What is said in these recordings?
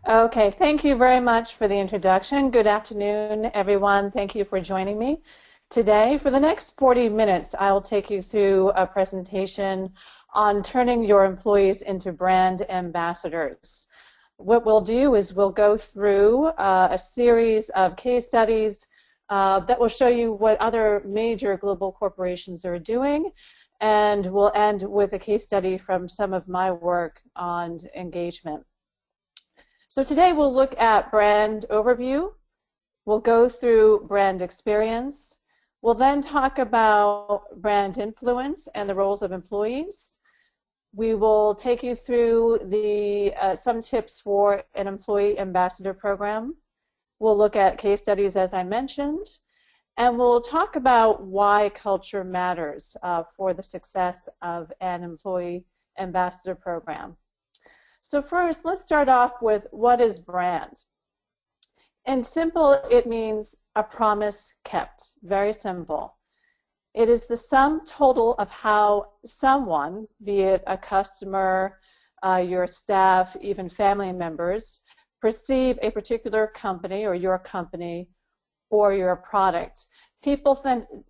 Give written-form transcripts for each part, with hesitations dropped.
Okay, thank you very much for the introduction. Good afternoon, everyone. Thank you for joining me today. For the next 40 minutes, I will take you through a presentation on turning your employees into brand ambassadors. What we'll do is we'll go through a series of case studies that will show you what other major global corporations are doing, and we'll end with a case study from some of my work on engagement. So today we'll look at brand overview, we'll go through brand experience, we'll then talk about brand influence and the roles of employees. We will take you through some tips for an employee ambassador program. We'll look at case studies, as I mentioned, and we'll talk about why culture matters for the success of an employee ambassador program. So first, let's start off with what is brand. In simple, it means a promise kept. Very simple. It is the sum total of how someone, be it a customer, your staff, even family members, perceive a particular company or your product. People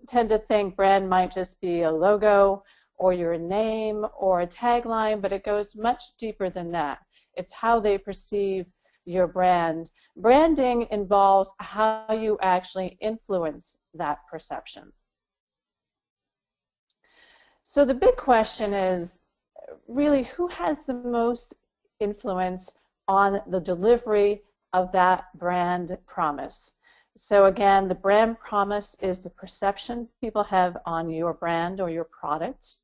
tend to think brand might just be a logo or your name or a tagline, but it goes much deeper than that. It's how they perceive your brand. Branding involves how you actually influence that perception. So the big question is really who has the most influence on the delivery of that brand promise. So again, the brand promise is the perception people have on your brand or your product.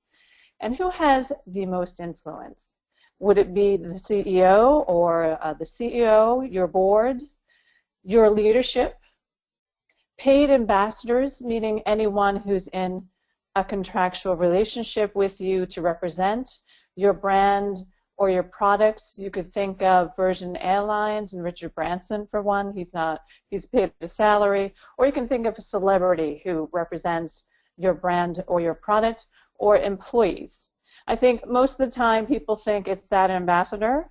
And who has the most influence? Would it be the CEO or the CEO, your board, your leadership, paid ambassadors, meaning anyone who's in a contractual relationship with you to represent your brand or your products? You could think of Virgin Airlines and Richard Branson for one. He's paid a salary. Or you can think of a celebrity who represents your brand or your product, or employees. I think most of the time people think it's that ambassador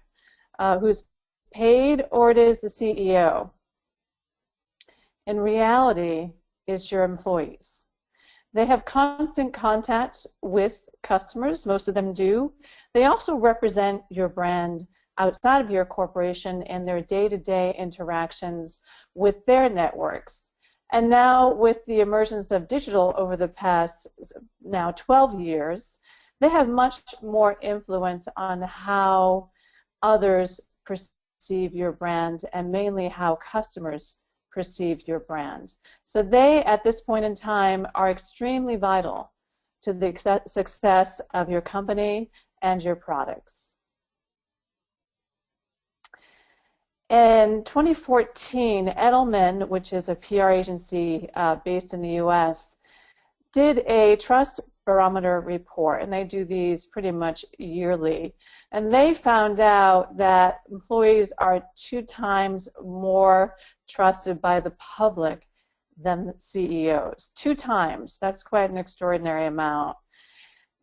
who's paid, or it is the CEO. In reality, it's your employees. They have constant contact with customers, most of them do. They also represent your brand outside of your corporation in their day-to-day interactions with their networks. And now with the emergence of digital over the past now 12 years, they have much more influence on how others perceive your brand and mainly how customers perceive your brand. So they, at this point in time, are extremely vital to the success of your company and your products. In 2014, Edelman, which is a PR agency based in the US, did a Trust Barometer Report, and they do these pretty much yearly. And they found out that employees are 2 times more trusted by the public than CEOs. 2 times. That's quite an extraordinary amount.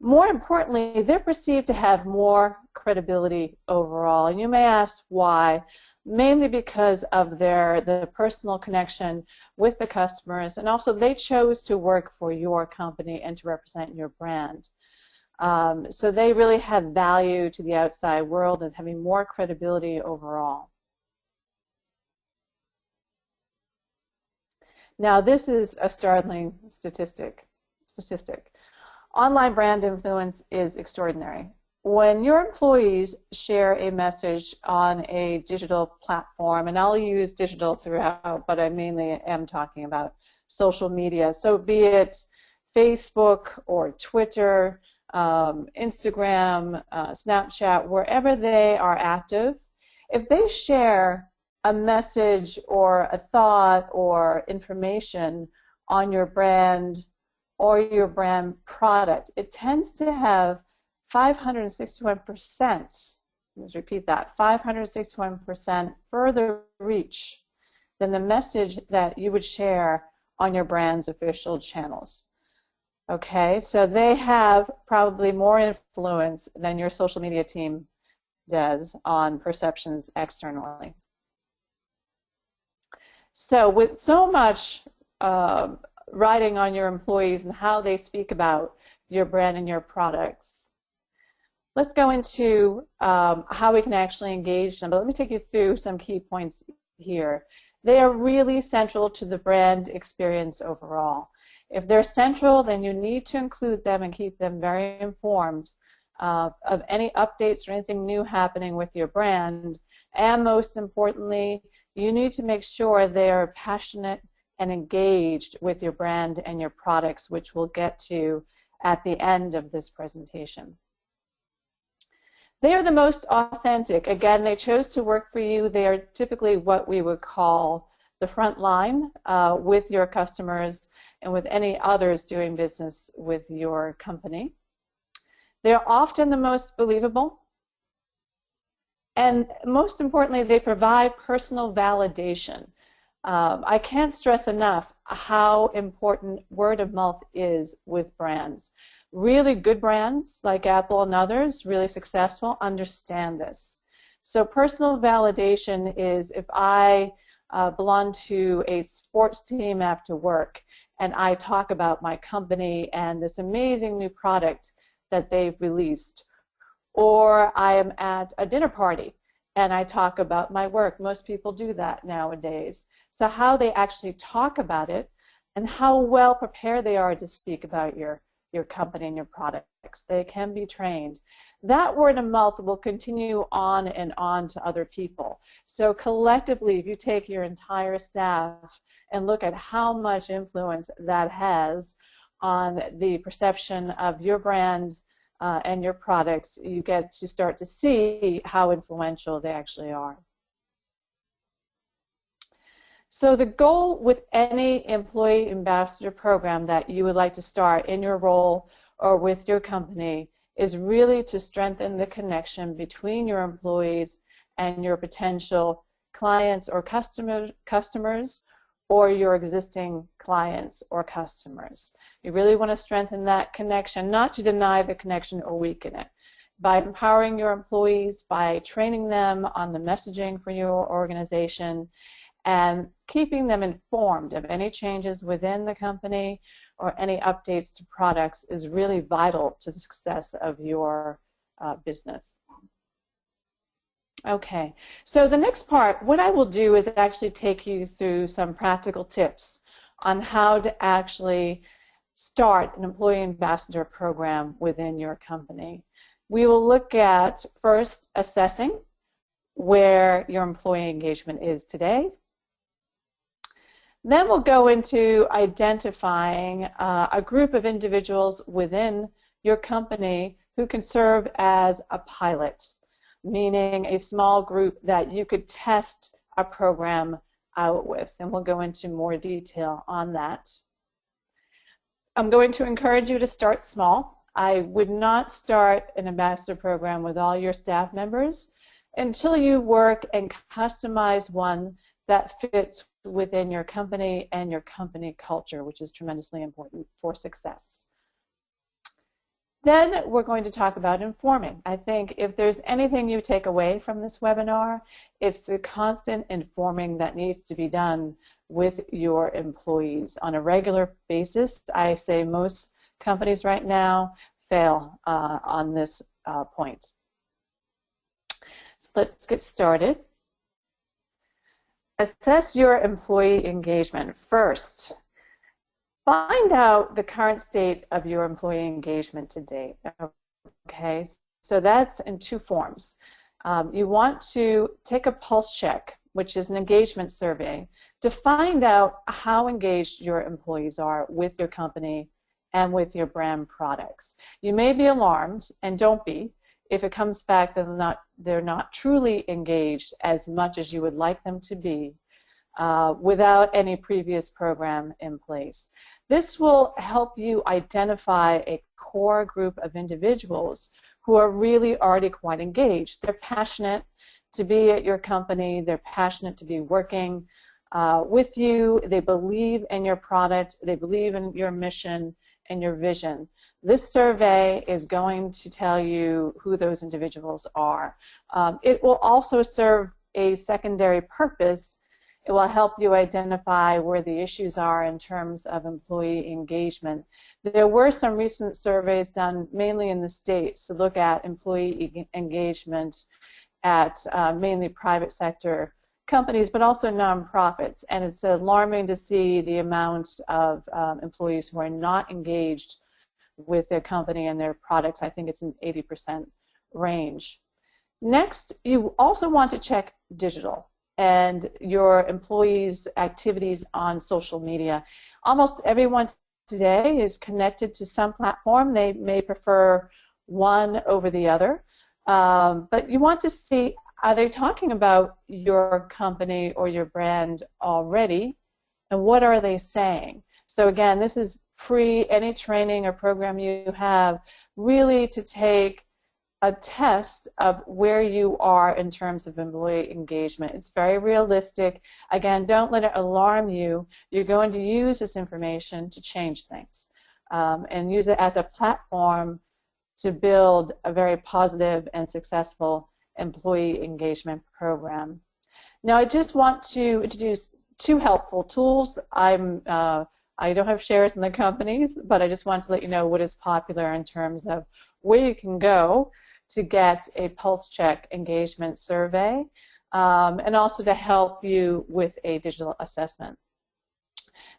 More importantly, they're perceived to have more credibility overall. And you may ask why. Mainly because of the personal connection with the customers, and also they chose to work for your company and to represent your brand. So they really have value to the outside world and having more credibility overall. Now this is a startling statistic. Online brand influence is extraordinary. When your employees share a message on a digital platform, and I'll use digital throughout, but I mainly am talking about social media, so be it Facebook or Twitter, Instagram, Snapchat, wherever they are active, if they share a message or a thought or information on your brand or your brand product, it tends to have 561%, let's repeat that, 561% further reach than the message that you would share on your brand's official channels. Okay, so they have probably more influence than your social media team does on perceptions externally. So with so much riding on your employees and how they speak about your brand and your products, let's go into how we can actually engage them. But let me take you through some key points here. They are really central to the brand experience overall. If they're central, then you need to include them and keep them very informed of any updates or anything new happening with your brand. And most importantly, you need to make sure they are passionate and engaged with your brand and your products, which we'll get to at the end of this presentation. They are the most authentic. Again, they chose to work for you. They are typically what we would call the front line with your customers and with any others doing business with your company. They're often the most believable. And most importantly, they provide personal validation. I can't stress enough how important word of mouth is with brands. Really good brands like Apple and others, really successful, understand this. So personal validation is if I belong to a sports team after work and I talk about my company and this amazing new product that they've released, or I am at a dinner party and I talk about my work. Most people do that nowadays. So how they actually talk about it and how well prepared they are to speak about your company and your products. They can be trained. That word of mouth will continue on and on to other people. So collectively, if you take your entire staff and look at how much influence that has on the perception of your brand and your products, you get to start to see how influential they actually are. So the goal with any employee ambassador program that you would like to start in your role or with your company is really to strengthen the connection between your employees and your potential clients or customers or your existing clients or customers. You really want to strengthen that connection, not to deny the connection or weaken it. By empowering your employees, by training them on the messaging for your organization, and keeping them informed of any changes within the company or any updates to products is really vital to the success of your business. Okay, so the next part, what I will do is actually take you through some practical tips on how to actually start an employee ambassador program within your company. We will look at first assessing where your employee engagement is today. Then we'll go into identifying a group of individuals within your company who can serve as a pilot, meaning a small group that you could test a program out with. And we'll go into more detail on that. I'm going to encourage you to start small. I would not start an ambassador program with all your staff members until you work and customize one that fits within your company and your company culture, which is tremendously important for success. Then we're going to talk about informing. I think if there's anything you take away from this webinar, it's the constant informing that needs to be done with your employees on a regular basis. I say most companies right now fail on this point. So let's get started. Assess your employee engagement. First, find out the current state of your employee engagement to date. Okay, so that's in two forms. You want to take a pulse check, which is an engagement survey, to find out how engaged your employees are with your company and with your brand products. You may be alarmed, and don't be, if it comes back that they're not truly engaged as much as you would like them to be without any previous program in place. This will help you identify a core group of individuals who are really already quite engaged. They're passionate to be at your company. They're passionate to be working with you. They believe in your product. They believe in your mission and your vision. This survey is going to tell you who those individuals are. It will also serve a secondary purpose It will help you identify where the issues are in terms of employee engagement. There were some recent surveys done mainly in the States to look at employee engagement at mainly private sector companies, but also nonprofits. And it's alarming to see the amount of employees who are not engaged with their company and their products. I think it's an 80% range. Next, you also want to check digital and your employees' activities on social media. Almost everyone today is connected to some platform. They may prefer one over the other, but you want to see, are they talking about your company or your brand already, and what are they saying? So again, this is pre any training or program you have, really to take a test of where you are in terms of employee engagement. It's very realistic. Again, don't let it alarm you. You're going to use this information to change things and use it as a platform to build a very positive and successful employee engagement program. Now, I just want to introduce two helpful tools. I don't have shares in the companies, but I just want to let you know what is popular in terms of where you can go to get a pulse check engagement survey, and also to help you with a digital assessment.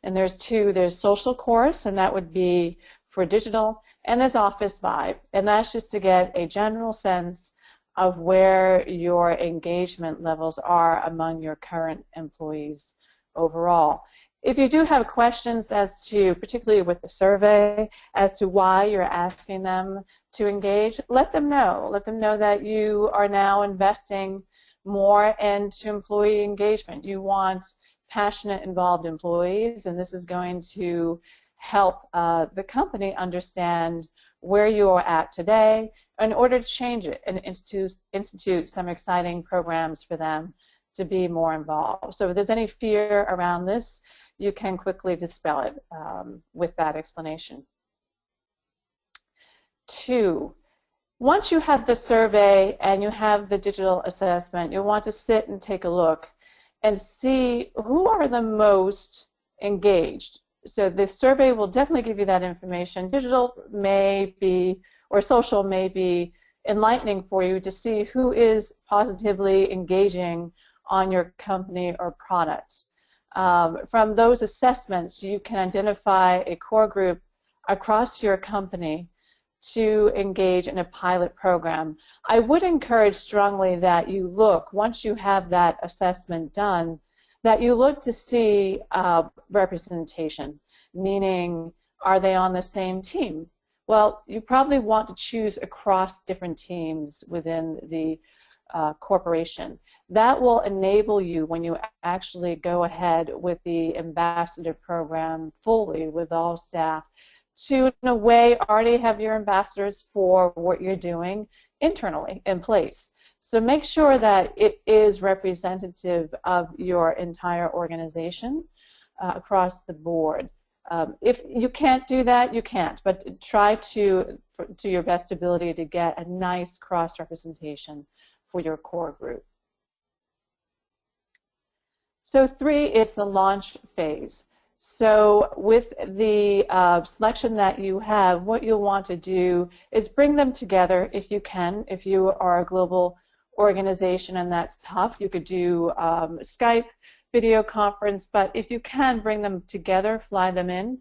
And there's two. There's Social Course, and that would be for digital, and there's Office Vibe, and that's just to get a general sense of where your engagement levels are among your current employees overall. If you do have questions as to, particularly with the survey, as to why you're asking them to engage, let them know. Let them know that you are now investing more into employee engagement. You want passionate, involved employees, and this is going to help the company understand where you are at today in order to change it and institute some exciting programs for them to be more involved. So if there's any fear around this, you can quickly dispel it with that explanation. 2, once you have the survey and you have the digital assessment, you'll want to sit and take a look and see who are the most engaged. So the survey will definitely give you that information. Digital may be, or social may be enlightening for you to see who is positively engaging on your company or products. From those assessments, you can identify a core group across your company to engage in a pilot program. I would encourage strongly that you look, once you have that assessment done, that you look to see representation, meaning are they on the same team? Well, you probably want to choose across different teams within the corporation. That will enable you, when you actually go ahead with the ambassador program fully with all staff, to in a way already have your ambassadors for what you're doing internally in place. So make sure that it is representative of your entire organization across the board. If you can't do that, you can't, but try to your best ability to get a nice cross-representation for your core group. So 3 is the launch phase. So with the selection that you have, what you'll want to do is bring them together if you can. If you are a global organization and that's tough, you could do Skype, video conference, but if you can, bring them together, fly them in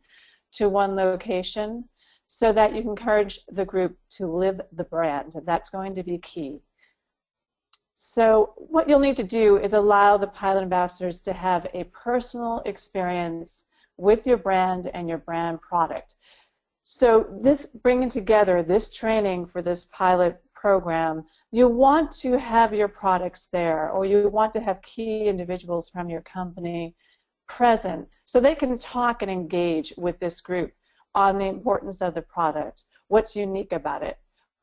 to one location so that you can encourage the group to live the brand. That's going to be key. So what you'll need to do is allow the pilot ambassadors to have a personal experience with your brand and your brand product. So this bringing together this training for this pilot program, you want to have your products there, or you want to have key individuals from your company present so they can talk and engage with this group on the importance of the product, what's unique about it.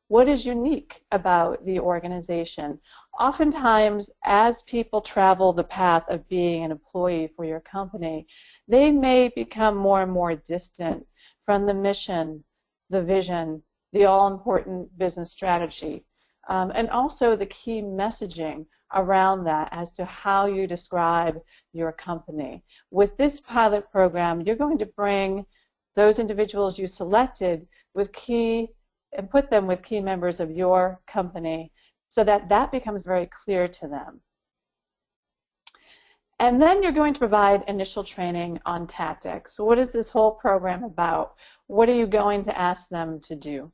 What is unique about the organization? Oftentimes, as people travel the path of being an employee for your company, they may become more and more distant from the mission, the vision, the all-important business strategy. and also the key messaging around that as to how you describe your company. With this pilot program, you're going to bring those individuals you selected with key and put them with key members of your company so that that becomes very clear to them. And then you're going to provide initial training on tactics. What is this whole program about? What are you going to ask them to do?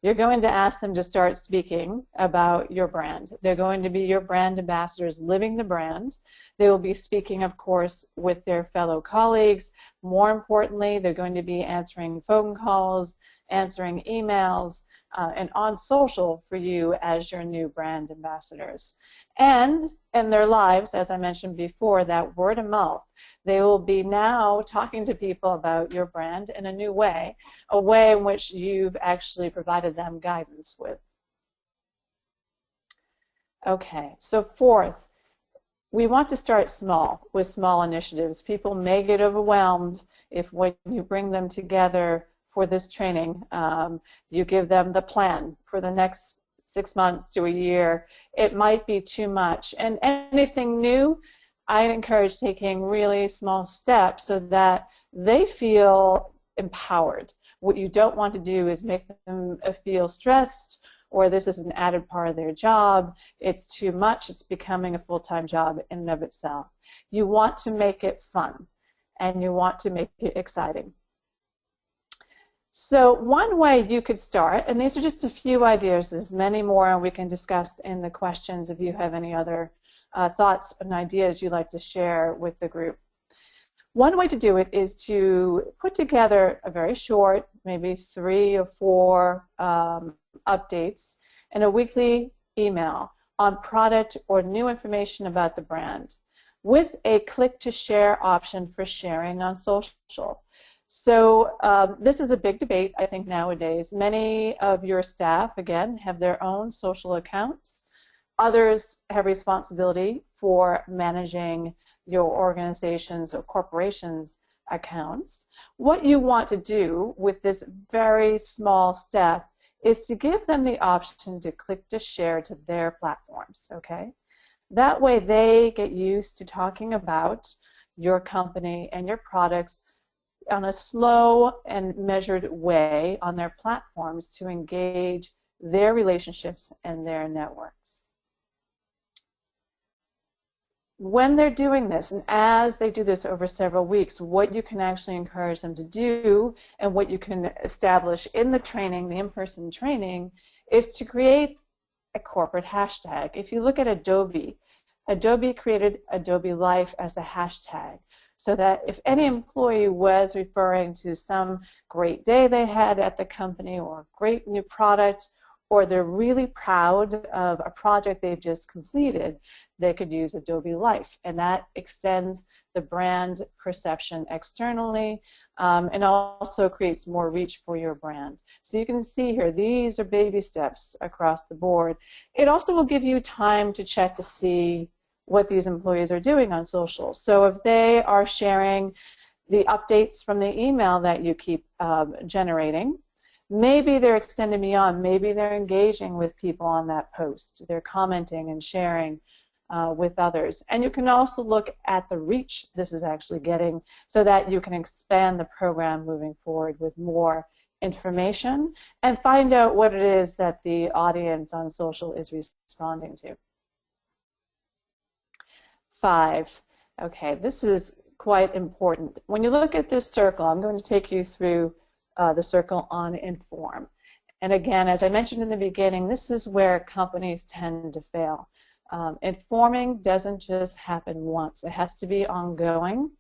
You're going to ask them to start speaking about your brand. They're going to be your brand ambassadors living the brand. They will be speaking, of course, with their fellow colleagues. More importantly, they're going to be answering phone calls, answering emails, and on social for you as your new brand ambassadors. And in their lives, as I mentioned before, that word of mouth, they will be now talking to people about your brand in a new way, a way in which you've actually provided them guidance with. Okay, so fourth, we want to start small with small initiatives. People may get overwhelmed if when you bring them together for this training, you give them the plan for the next 6 months to a year. It might be too much. And anything new, I'd encourage taking really small steps so that they feel empowered. What you don't want to do is make them feel stressed or this is an added part of their job. It's too much. It's becoming a full-time job in and of itself. You want to make it fun and you want to make it exciting. So one way you could start, and these are just a few ideas, there's many more and we can discuss in the questions if you have any other thoughts and ideas you'd like to share with the group. One way to do it is to put together a very short, maybe 3 or 4 updates in a weekly email on product or new information about the brand with a click to share option for sharing on social. So this is a big debate, I think, nowadays. Many of your staff, again, have their own social accounts. Others have responsibility for managing your organization's or corporation's accounts. What you want to do with this very small step is to give them the option to click to share to their platforms, okay? That way they get used to talking about your company and your products on a slow and measured way on their platforms to engage their relationships and their networks. When they're doing this, and as they do this over several weeks, what you can actually encourage them to do and what you can establish in the training, the in-person training, is to create a corporate hashtag. If you look at Adobe, Adobe created Adobe Life as a hashtag, so that if any employee was referring to some great day they had at the company or a great new product, or they're really proud of a project they've just completed, they could use Adobe Life. And that extends the brand perception externally and also creates more reach for your brand. So you can see here, these are baby steps across the board. It also will give you time to check to see what these employees are doing on social. So if they are sharing the updates from the email that you keep generating, maybe they're extending beyond. Maybe they're engaging with people on that post. They're commenting and sharing with others. And you can also look at the reach this is actually getting so that you can expand the program moving forward with more information and find out what it is that the audience on social is responding to. 5. Okay, this is quite important. When you look at this circle, I'm going to take you through the circle on inform. And again, as I mentioned in the beginning, this is where companies tend to fail. Informing doesn't just happen once. It has to be ongoing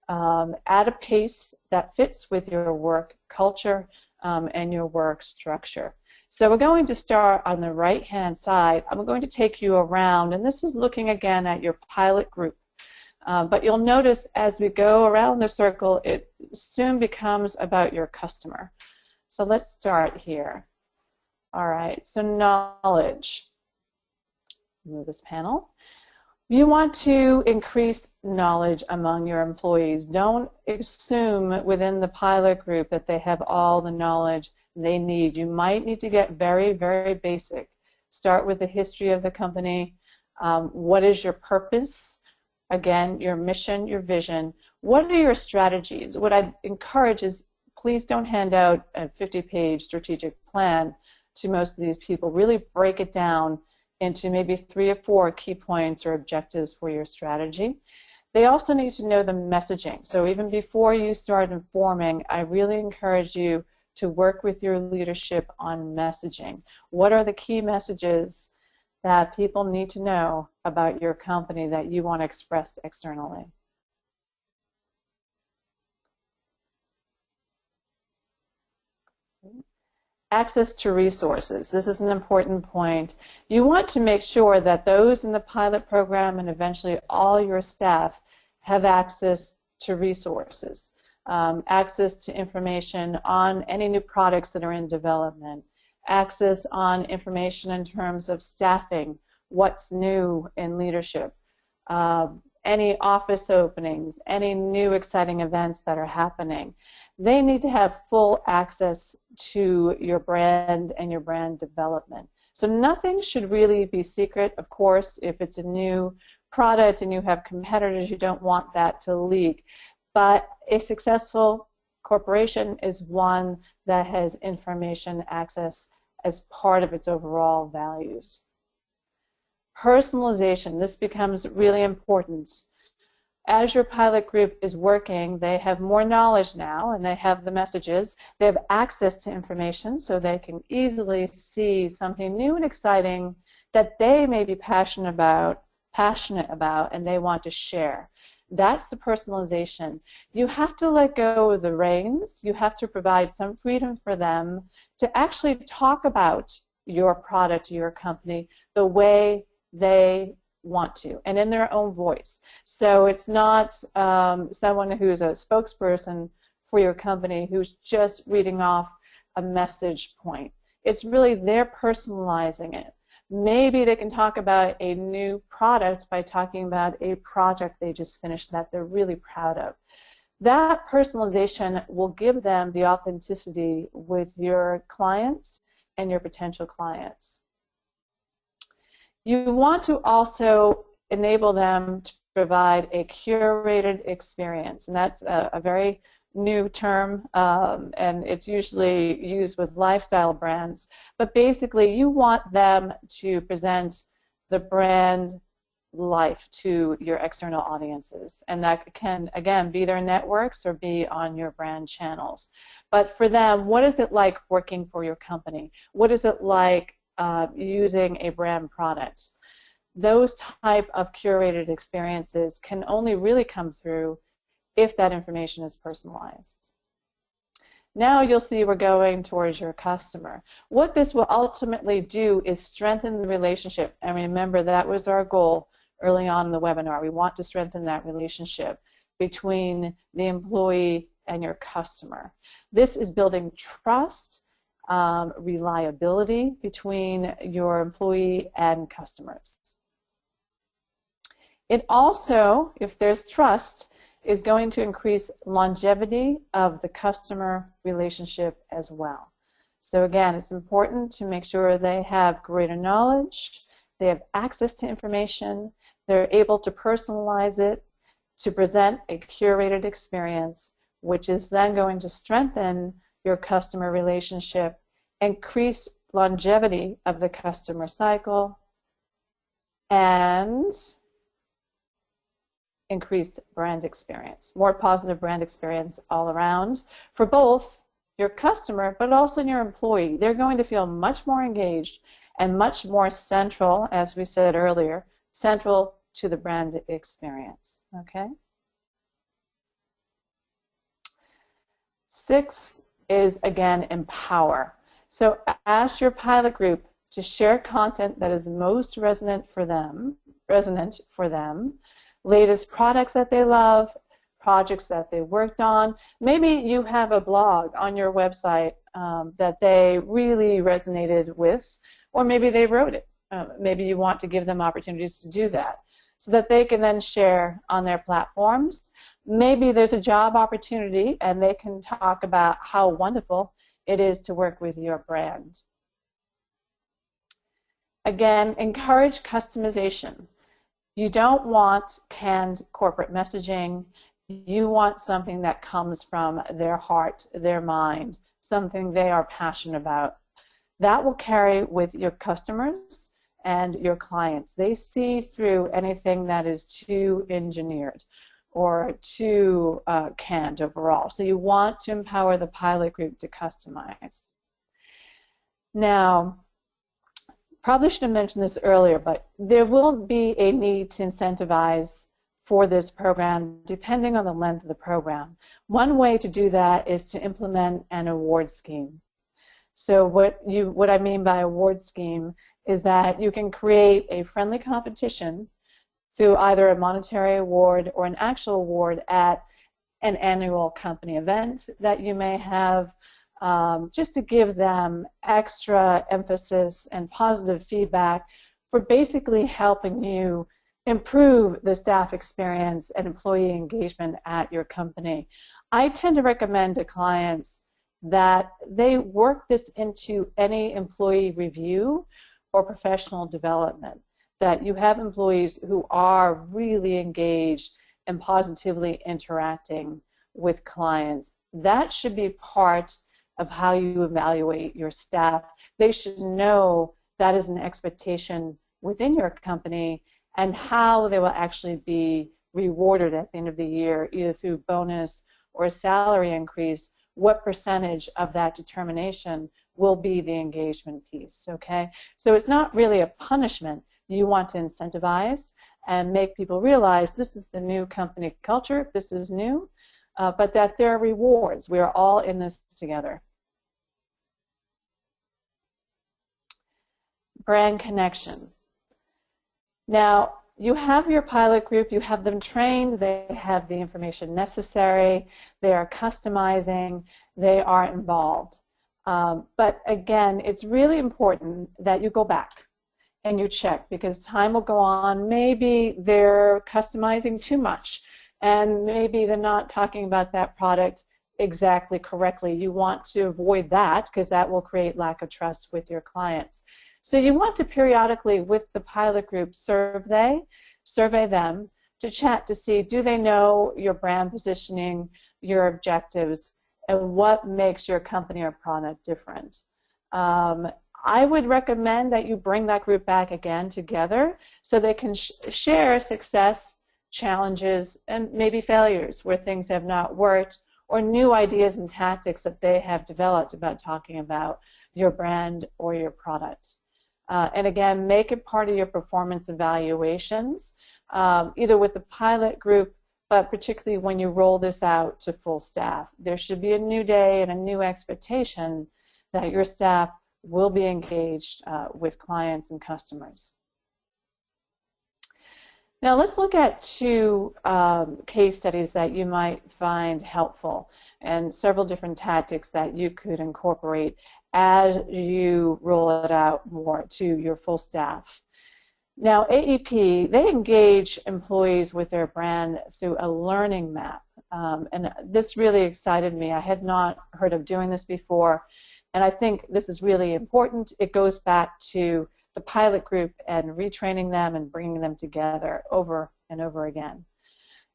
at a pace that fits with your work culture and your work structure. So we're going to start on the right-hand side. I'm going to take you around, and this is looking again at your pilot group. But you'll notice as we go around the circle, it soon becomes about your customer. So let's start here. All right, so knowledge. Move this panel. You want to increase knowledge among your employees. Don't assume within the pilot group that they have all the knowledge they need. You might need to get very, very basic Start with the history of the company. What is your purpose? Again, your mission, your vision. What are your strategies? What I'd encourage is please don't hand out a 50-page strategic plan to most of these people. Really break it down into maybe 3 or 4 key points or objectives for your strategy. They also need to know the messaging. So even before you start informing, I really encourage you to work with your leadership on messaging. What are the key messages that people need to know about your company that you want to express externally? Access to resources. This is an important point. You want to make sure that those in the pilot program and eventually all your staff have access to resources, access to information on any new products that are in development, access on information in terms of staffing, what's new in leadership, any office openings, any new exciting events that are happening. They need to have full access to your brand and your brand development. So nothing should really be secret. Of course, if it's a new product and you have competitors, you don't want that to leak. But a successful corporation is one that has information access as part of its overall values. Personalization, this becomes really important. As your pilot group is working, they have more knowledge now and they have the messages. They have access to information so they can easily see something new and exciting that they may be passionate about and they want to share. That's the personalization. You have to let go of the reins. You have to provide some freedom for them to actually talk about your product, your company, the way they want to, and in their own voice. So it's not someone who's a spokesperson for your company who's just reading off a message point. It's really they're personalizing it. Maybe they can talk about a new product by talking about a project they just finished that they're really proud of. That personalization will give them the authenticity with your clients and your potential clients. You want to also enable them to provide a curated experience, and that's a very new term, and it's usually used with lifestyle brands. But basically, you want them to present the brand life to your external audiences, and that can, again, be their networks or be on your brand channels. But for them, what is it like working for your company? What is it like using a brand product? Those type of curated experiences can only really come through if that information is personalized. Now you'll see we're going towards your customer. What this will ultimately do is strengthen the relationship. And remember, that was our goal early on in the webinar. We want to strengthen that relationship between the employee and your customer. This is building trust, reliability between your employee and customers. It also, if there's trust, is going to increase longevity of the customer relationship as well. So again, it's important to make sure they have greater knowledge, they have access to information, they're able to personalize it, to present a curated experience, which is then going to strengthen your customer relationship, increase longevity of the customer cycle, and increased brand experience, more positive brand experience all around for both your customer but also your employee. They're going to feel much more engaged and much more central, as we said earlier, central to the brand experience. Okay? 6 is, again, empower. So ask your pilot group to share content that is most resonant for them, latest products that they love, projects that they worked on. Maybe you have a blog on your website that they really resonated with, or maybe they wrote it. Maybe you want to give them opportunities to do that so that they can then share on their platforms. Maybe there's a job opportunity and they can talk about how wonderful it is to work with your brand. Again, encourage customization. You don't want canned corporate messaging. You want something that comes from their heart, their mind, something they are passionate about. That will carry with your customers and your clients. They see through anything that is too engineered or too canned overall. So you want to empower the pilot group to customize. Now, probably should have mentioned this earlier, but there will be a need to incentivize for this program depending on the length of the program. One way to do that is to implement an award scheme. So what I mean by award scheme is that you can create a friendly competition through either a monetary award or an actual award at an annual company event that you may have, just to give them extra emphasis and positive feedback for basically helping you improve the staff experience and employee engagement at your company. I tend to recommend to clients that they work this into any employee review or professional development, that you have employees who are really engaged and positively interacting with clients. That should be part of how you evaluate your staff. They should know that is an expectation within your company and how they will actually be rewarded at the end of the year, either through bonus or a salary increase. What percentage of that determination will be the engagement piece, okay? So it's not really a punishment. You want to incentivize and make people realize this is the new company culture, this is new, but that there are rewards. We are all in this together. Brand connection. Now, you have your pilot group, you have them trained, they have the information necessary, they are customizing, they are involved. But again, it's really important that you go back and you check, because time will go on. Maybe they're customizing too much, and maybe they're not talking about that product exactly correctly. You want to avoid that, because that will create lack of trust with your clients. So you want to periodically, with the pilot group, survey them to chat to see, do they know your brand positioning, your objectives, and what makes your company or product different. I would recommend that you bring that group back again together so they can share success, challenges, and maybe failures where things have not worked, or new ideas and tactics that they have developed about talking about your brand or your product. And again, make it part of your performance evaluations, either with the pilot group, but particularly when you roll this out to full staff. There should be a new day and a new expectation that your staff will be engaged with clients and customers. Now let's look at two case studies that you might find helpful, and several different tactics that you could incorporate as you roll it out more to your full staff. Now, AEP, they engage employees with their brand through a learning map. And this really excited me. I had not heard of doing this before, and I think this is really important. It goes back to the pilot group and retraining them and bringing them together over and over again.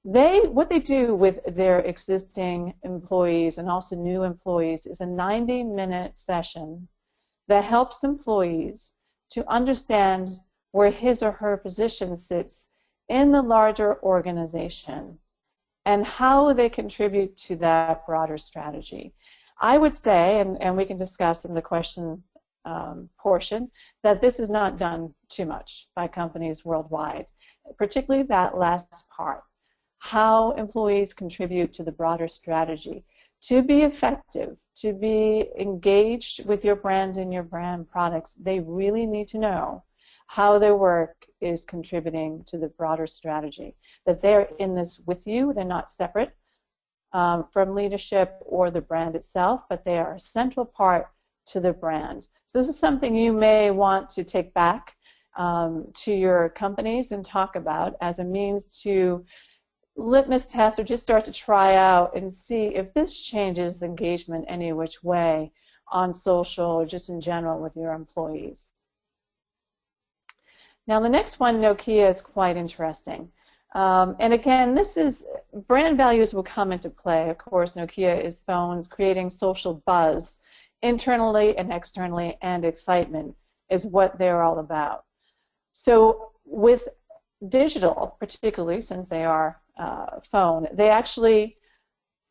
What they do with their existing employees and also new employees is a 90-minute session that helps employees to understand where his or her position sits in the larger organization and how they contribute to that broader strategy. I would say, and we can discuss in the question portion, that this is not done too much by companies worldwide, particularly that last part. How employees contribute to the broader strategy. To be effective, to be engaged with your brand and your brand products, they really need to know how their work is contributing to the broader strategy, that they're in this with you, they're not separate from leadership or the brand itself, but they are a central part to the brand. So this is something you may want to take back to your companies and talk about as a means to litmus test or just start to try out and see if this changes engagement any which way on social or just in general with your employees. Now the next one, Nokia, is quite interesting. And again, this is, brand values will come into play. Of course, Nokia is phones, creating social buzz internally and externally, and excitement is what they're all about. So with digital, particularly since they are phone, they actually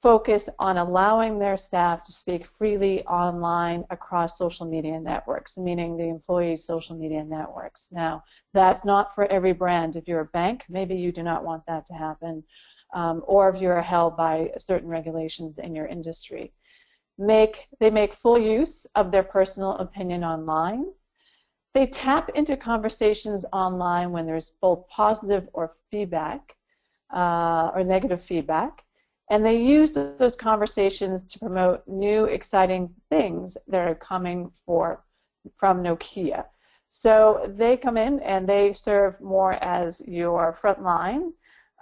focus on allowing their staff to speak freely online across social media networks, meaning the employees' social media networks. Now, that's not for every brand. If you're a bank, maybe you do not want that to happen, or if you're held by certain regulations in your industry. They make full use of their personal opinion online. They tap into conversations online when there's both positive or feedback, or negative feedback. And they use those conversations to promote new, exciting things that are coming from Nokia. So they come in and they serve more as your front line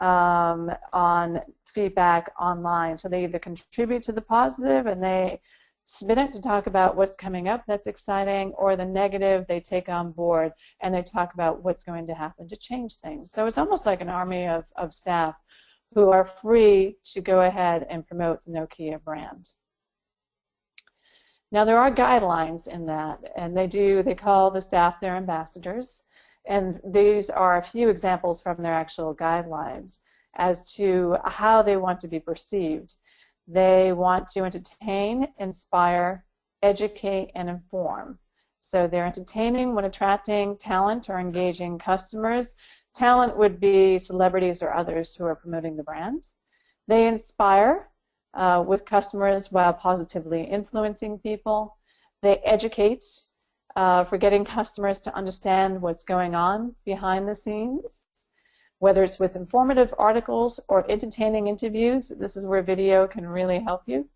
on feedback online. So they either contribute to the positive and they submit it to talk about what's coming up that's exciting, or the negative they take on board and they talk about what's going to happen to change things. So it's almost like an army of staff who are free to go ahead and promote the Nokia brand. Now there are guidelines in that, and they call the staff their ambassadors, and these are a few examples from their actual guidelines as to how they want to be perceived. They want to entertain, inspire, educate, and inform. So they're entertaining when attracting talent or engaging customers. Talent would be celebrities or others who are promoting the brand. They inspire with customers while positively influencing people. They educate for getting customers to understand what's going on behind the scenes, whether it's with informative articles or entertaining interviews. This is where video can really help you.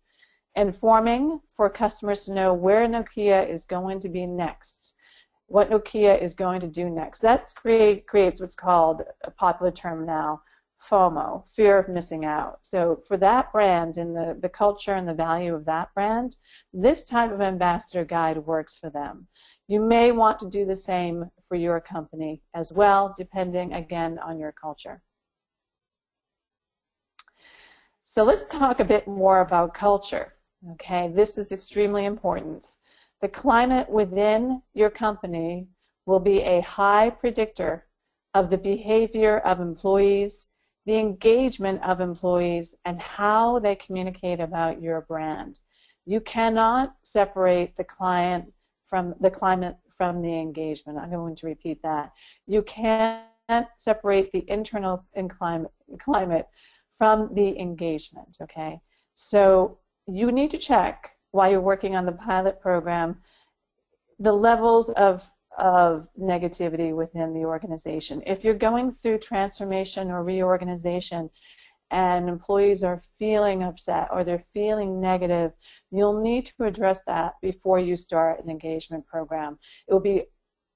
Informing for customers to know where Nokia is going to be next, what Nokia is going to do next. That creates what's called, a popular term now, FOMO, fear of missing out. So for that brand and the culture and the value of that brand, this type of ambassador guide works for them. You may want to do the same for your company as well, depending, again, on your culture. So let's talk a bit more about culture. Okay, this is extremely important. The climate within your company will be a high predictor of the behavior of employees, the engagement of employees, and how they communicate about your brand. You cannot separate the climate from the engagement. I'm going to repeat that. You can't separate the internal climate from the engagement, okay? So you need to check, while you're working on the pilot program, the levels of negativity within the organization. If you're going through transformation or reorganization and employees are feeling upset or they're feeling negative, you'll need to address that before you start an engagement program. It will be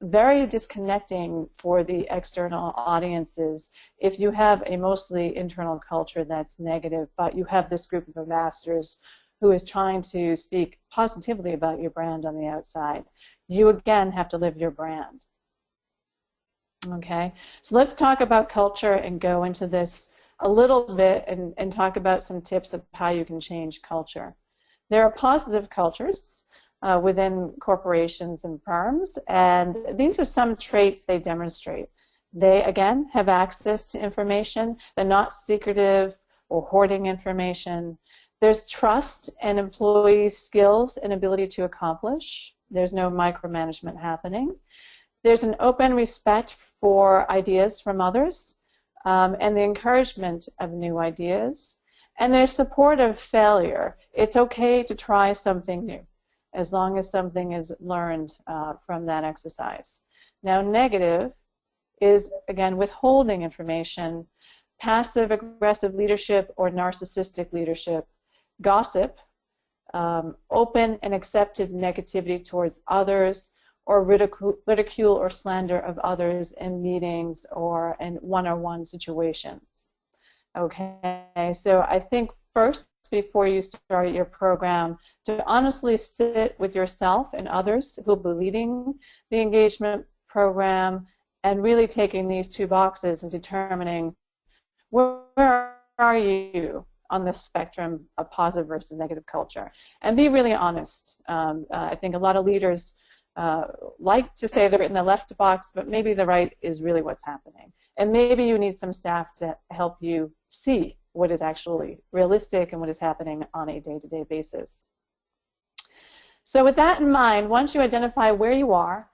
very disconnecting for the external audiences if you have a mostly internal culture that's negative, but you have this group of ambassadors who is trying to speak positively about your brand on the outside. You again have to live your brand. Okay, so let's talk about culture and go into this a little bit and talk about some tips of how you can change culture. There are positive cultures within corporations and firms, and these are some traits they demonstrate. They, again, have access to information. They're not secretive or hoarding information. There's trust in employees' skills and ability to accomplish. There's no micromanagement happening. There's an open respect for ideas from others and the encouragement of new ideas. And there's support of failure. It's okay to try something new as long as something is learned from that exercise. Now, negative is, again, withholding information, passive-aggressive leadership or narcissistic leadership, gossip, open and accepted negativity towards others, or ridicule or slander of others in meetings or in one-on-one situations. Okay, so I think first, before you start your program, to honestly sit with yourself and others who will be leading the engagement program and really taking these two boxes and determining where are you on the spectrum of positive versus negative culture, and be really honest. I think a lot of leaders like to say they're in the left box, but maybe the right is really what's happening. And maybe you need some staff to help you see what is actually realistic and what is happening on a day-to-day basis. So with that in mind, once you identify where you are,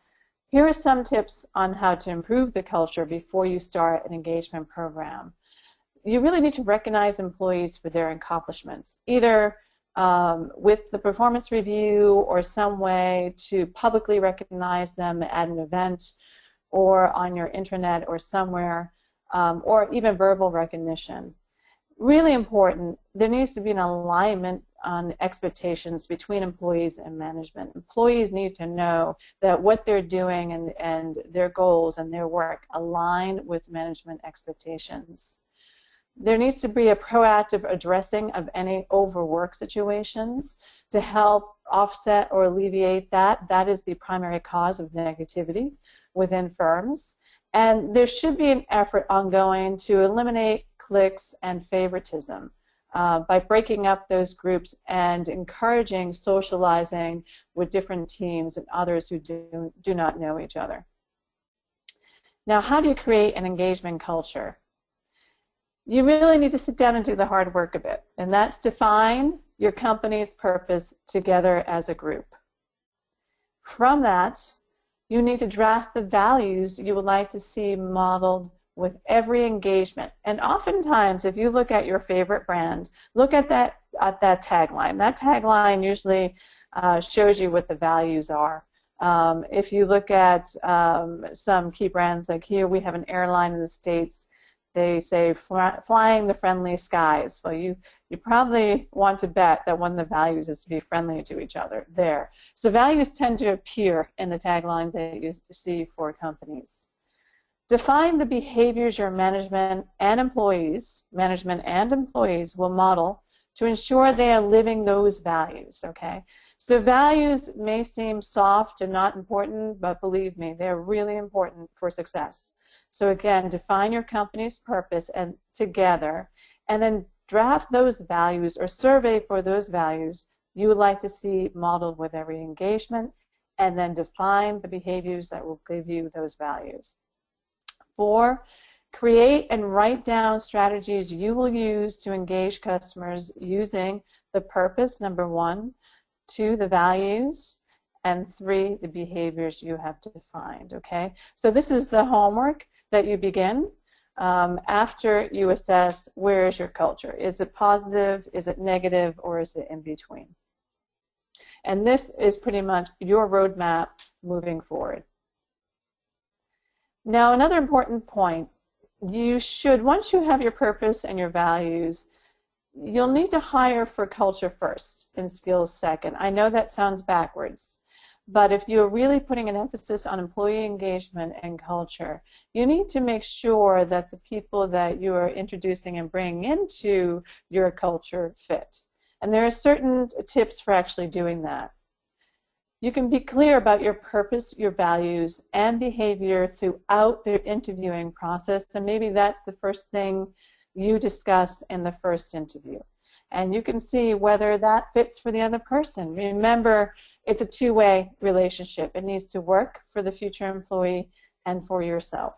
here are some tips on how to improve the culture before you start an engagement program. You really need to recognize employees for their accomplishments, either with the performance review or some way to publicly recognize them at an event or on your intranet or somewhere, or even verbal recognition. Really important, there needs to be an alignment on expectations between employees and management. Employees need to know that what they're doing and their goals and their work align with management expectations. There needs to be a proactive addressing of any overwork situations to help offset or alleviate that. That is the primary cause of negativity within firms. And there should be an effort ongoing to eliminate cliques and favoritism by breaking up those groups and encouraging socializing with different teams and others who do not know each other. Now, how do you create an engagement culture? You really need to sit down and do the hard work a bit, and that's define your company's purpose together as a group. From that, you need to draft the values you would like to see modeled with every engagement. And oftentimes, if you look at your favorite brand, look at that tagline. That tagline usually shows you what the values are. If you look at some key brands, like here we have an airline in the States, they say flying the friendly skies. Well, you probably want to bet that one of the values is to be friendly to each other there. So values tend to appear in the taglines that you see for companies. Define the behaviors your management and employees will model to ensure they are living those values, okay? So values may seem soft and not important, but believe me, they're really important for success. So again, define your company's purpose and together, and then draft those values or survey for those values you would like to see modeled with every engagement, and then define the behaviors that will give you those values. 4, create and write down strategies you will use to engage customers using the purpose, number 1, 2, the values, and 3, the behaviors you have defined, okay? So this is the homework that you begin after you assess where is your culture. Is it positive, is it negative, or is it in between? And this is pretty much your roadmap moving forward. Now, another important point, you should, once you have your purpose and your values, you'll need to hire for culture first and skills second. I know that sounds backwards, but if you're really putting an emphasis on employee engagement and culture, you need to make sure that the people that you are introducing and bringing into your culture fit. And there are certain tips for actually doing that. You can be clear about your purpose, your values, and behavior throughout the interviewing process, and maybe that's the first thing you discuss in the first interview. And you can see whether that fits for the other person. Remember, it's a two-way relationship. It needs to work for the future employee and for yourself.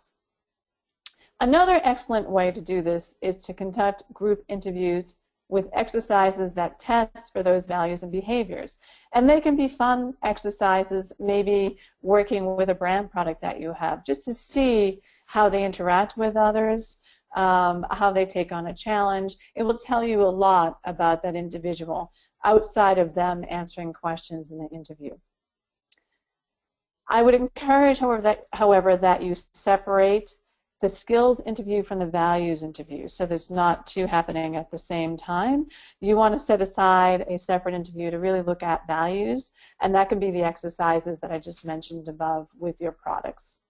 Another excellent way to do this is to conduct group interviews with exercises that test for those values and behaviors. And they can be fun exercises, maybe working with a brand product that you have, just to see how they interact with others, how they take on a challenge. It will tell you a lot about that individual outside of them answering questions in an interview. I would encourage, however, that you separate the skills interview from the values interview, so there's not two happening at the same time. You want to set aside a separate interview to really look at values, and that can be the exercises that I just mentioned above with your products.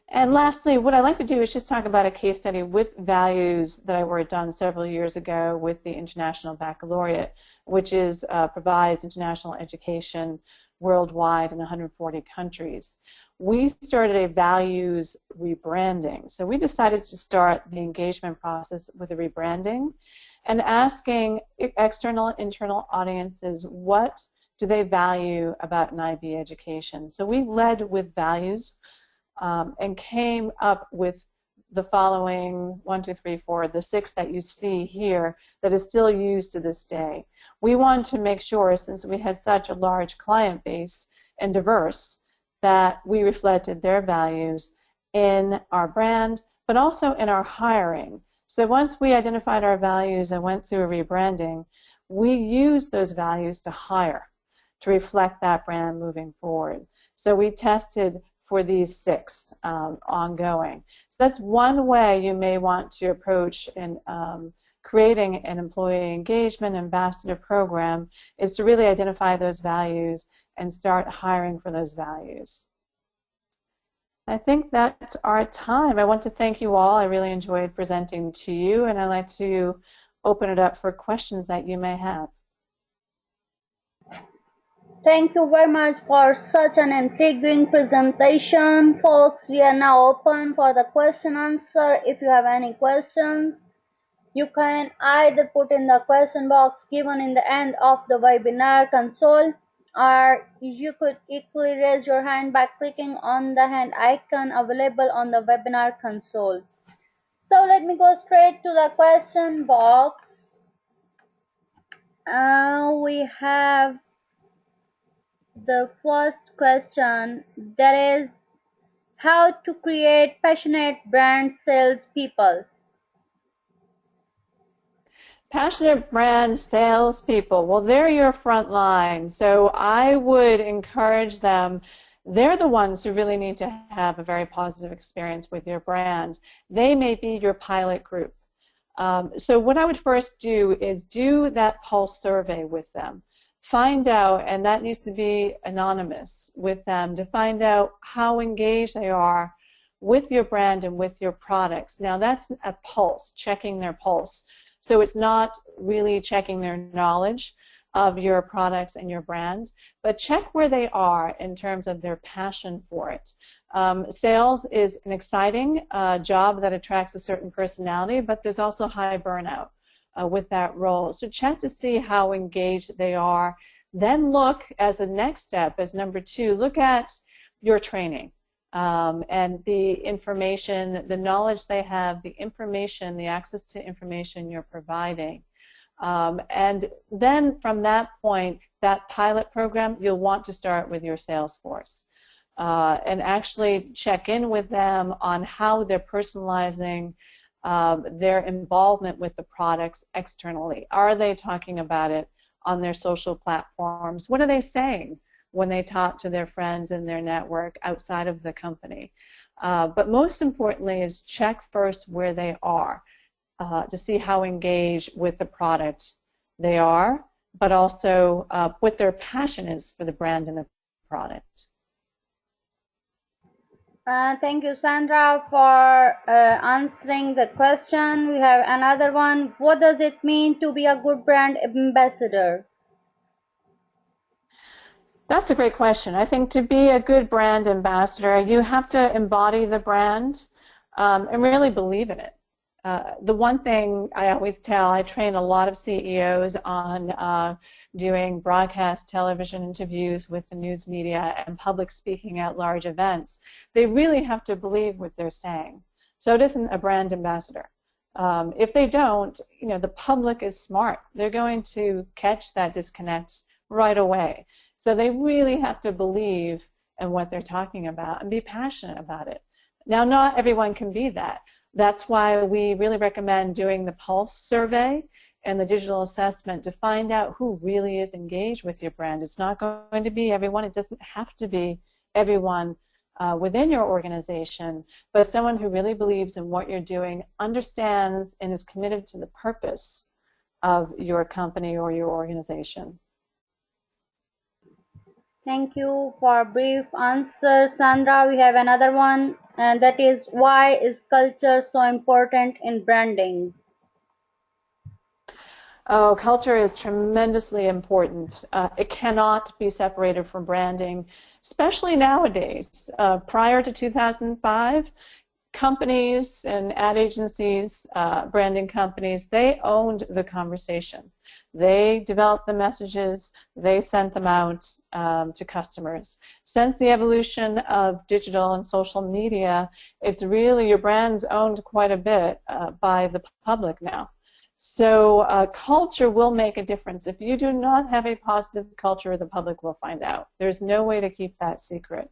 And lastly, what I like to do is just talk about a case study with values that I worked on several years ago with the International Baccalaureate, which is provides international education worldwide in 140 countries. We started a values rebranding. So we decided to start the engagement process with a rebranding and asking external and internal audiences what do they value about an IB education. So we led with values and came up with the following 1, 2, 3, 4, the 6 that you see here that is still used to this day. We wanted to make sure, since we had such a large client base and diverse, that we reflected their values in our brand, but also in our hiring. So once we identified our values and went through a rebranding, we used those values to hire, to reflect that brand moving forward. So we tested for these 6 ongoing. So that's one way you may want to approach in creating an employee engagement ambassador program, is to really identify those values and start hiring for those values. I think that's our time. I want to thank you all. I really enjoyed presenting to you, and I'd like to open it up for questions that you may have. Thank you very much for such an intriguing presentation. Folks, we are now open for the question answer. If you have any questions, you can either put in the question box given in the end of the webinar console, or you could equally raise your hand by clicking on the hand icon available on the webinar console. So let me go straight to the question box. We have the first question, that is, how to create passionate brand salespeople. Passionate brand salespeople, well, they're your front line. So I would encourage them. They're the ones who really need to have a very positive experience with your brand. They may be your pilot group. So what I would first do is do that pulse survey with them. Find out, and that needs to be anonymous with them, to find out how engaged they are with your brand and with your products. Now that's a pulse, checking their pulse. So it's not really checking their knowledge of your products and your brand, but check where they are in terms of their passion for it. Sales is an exciting job that attracts a certain personality, but there's also high burnout with that role. So check to see how engaged they are. Then look, as a next step, as number 2, look at your training and the information, the knowledge they have, the information, the access to information you're providing. And then from that point, that pilot program, you'll want to start with your sales force and actually check in with them on how they're personalizing their involvement with the products externally. Are they talking about it on their social platforms? What are they saying when they talk to their friends in their network outside of the company? But most importantly is check first where they are to see how engaged with the product they are, but also what their passion is for the brand and the product. Thank you, Sandra, for answering the question. We have another one. What does it mean to be a good brand ambassador? That's a great question. I think to be a good brand ambassador, you have to embody the brand and really believe in it. The one thing I always tell, I train a lot of CEOs on doing broadcast television interviews with the news media and public speaking at large events. They really have to believe what they're saying. So it isn't a brand ambassador. If they don't, you know, the public is smart. They're going to catch that disconnect right away. So they really have to believe in what they're talking about and be passionate about it. Now, not everyone can be that. That's why we really recommend doing the pulse survey and the digital assessment to find out who really is engaged with your brand. It's not going to be everyone. It doesn't have to be everyone within your organization, but someone who really believes in what you're doing, understands, and is committed to the purpose of your company or your organization. Thank you for a brief answer, Sandra. We have another one, and that is, why is culture so important in branding? Oh, culture is tremendously important. It cannot be separated from branding, especially nowadays. Prior to 2005, companies and ad agencies, branding companies, they owned the conversation. They developed the messages, they sent them out to customers. Since the evolution of digital and social media, it's really, your brand's owned quite a bit by the public now. So culture will make a difference. If you do not have a positive culture, the public will find out. There's no way to keep that secret.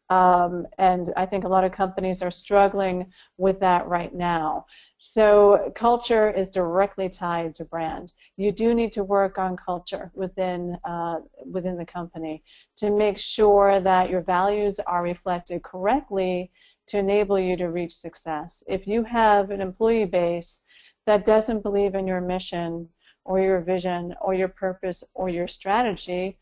And I think a lot of companies are struggling with that right now. So culture is directly tied to brand. You do need to work on culture within the company to make sure that your values are reflected correctly to enable you to reach success. If you have an employee base that doesn't believe in your mission or your vision or your purpose or your strategy,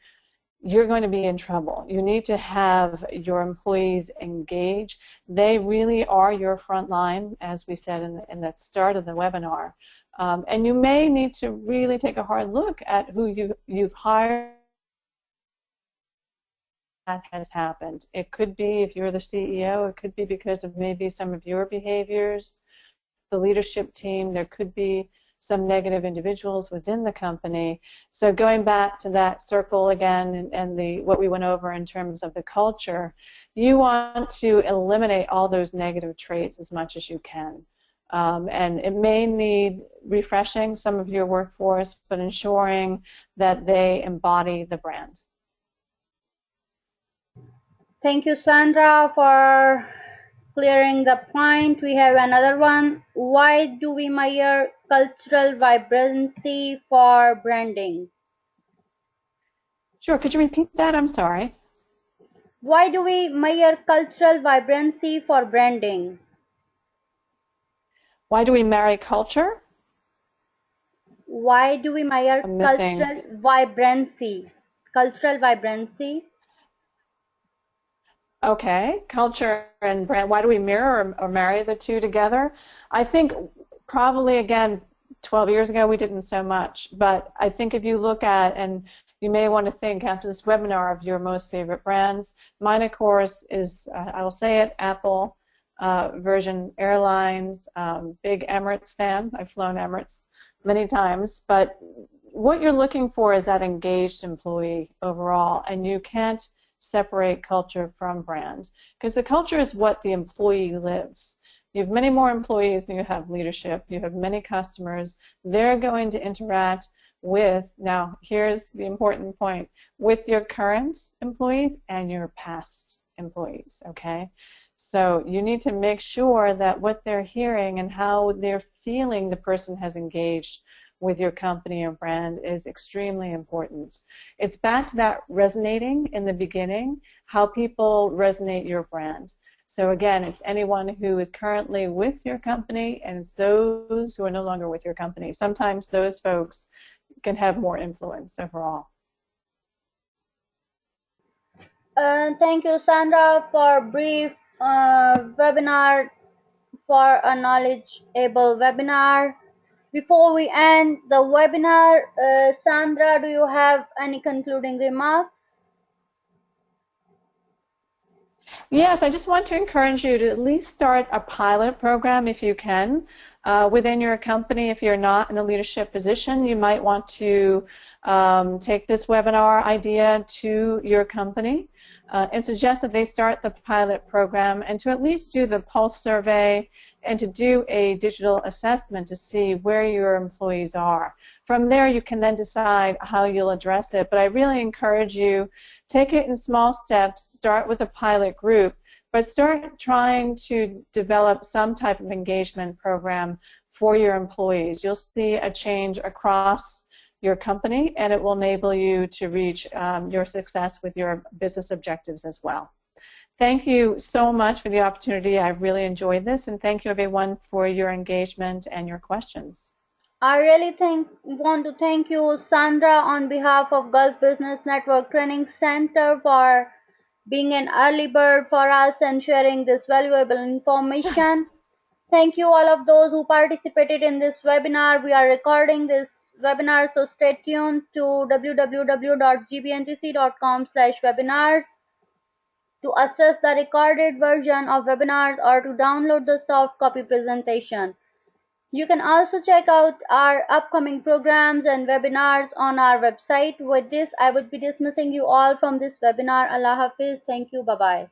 you're going to be in trouble. You need to have your employees engage. They really are your front line, as we said in the start of the webinar. And you may need to really take a hard look at who you've hired. That has happened. It could be, if you're the CEO, it could be because of maybe some of your behaviors. The leadership team, there could be some negative individuals within the company. So going back to that circle again and what we went over in terms of the culture, you want to eliminate all those negative traits as much as you can. And it may need refreshing some of your workforce, but ensuring that they embody the brand. Thank you, Sandra, for clearing the point. We have another one. Why do we measure cultural vibrancy for branding? Sure, could you repeat that? I'm sorry. Why do we measure cultural vibrancy for branding? Why do we marry culture? Why do we measure cultural vibrancy? Cultural vibrancy. Okay, culture and brand. Why do we mirror or marry the two together? I think probably, again, 12 years ago we didn't so much, but I think if you look at, and you may want to think after this webinar, of your most favorite brands. Mine, of course, is, I will say it, Apple, Virgin Airlines, big Emirates fan. I've flown Emirates many times, but what you're looking for is that engaged employee overall, and you can't separate culture from brand, because the culture is what the employee lives. You have many more employees than you have leadership. You have many customers. They're going to interact with, now here's the important point, with your current employees and your past employees, okay? So you need to make sure that what they're hearing and how they're feeling the person has engaged with your company or brand is extremely important. It's back to that resonating in the beginning, how people resonate your brand. So again, it's anyone who is currently with your company, and it's those who are no longer with your company. Sometimes those folks can have more influence overall. Thank you, Sandra, for brief webinar, for a knowledgeable webinar. Before we end the webinar, Sandra, do you have any concluding remarks? Yes, I just want to encourage you to at least start a pilot program if you can. Within your company, if you're not in a leadership position, you might want to take this webinar idea to your company and suggest that they start the pilot program and to at least do the pulse survey and to do a digital assessment to see where your employees are. From there, you can then decide how you'll address it. But I really encourage you, take it in small steps, start with a pilot group, but start trying to develop some type of engagement program for your employees. You'll see a change across your company, and it will enable you to reach your success with your business objectives as well. Thank you so much for the opportunity. I've really enjoyed this, and thank you everyone for your engagement and your questions. I really want to thank you, Sandra, on behalf of Gulf Business Network Training Center, for being an early bird for us and sharing this valuable information. Thank you all of those who participated in this webinar. We are recording this webinar, so stay tuned to www.gbntc.com/webinars to access the recorded version of webinars or to download the soft copy presentation. You can also check out our upcoming programs and webinars on our website. With this, I would be dismissing you all from this webinar. Allah Hafiz. Thank you. Bye-bye.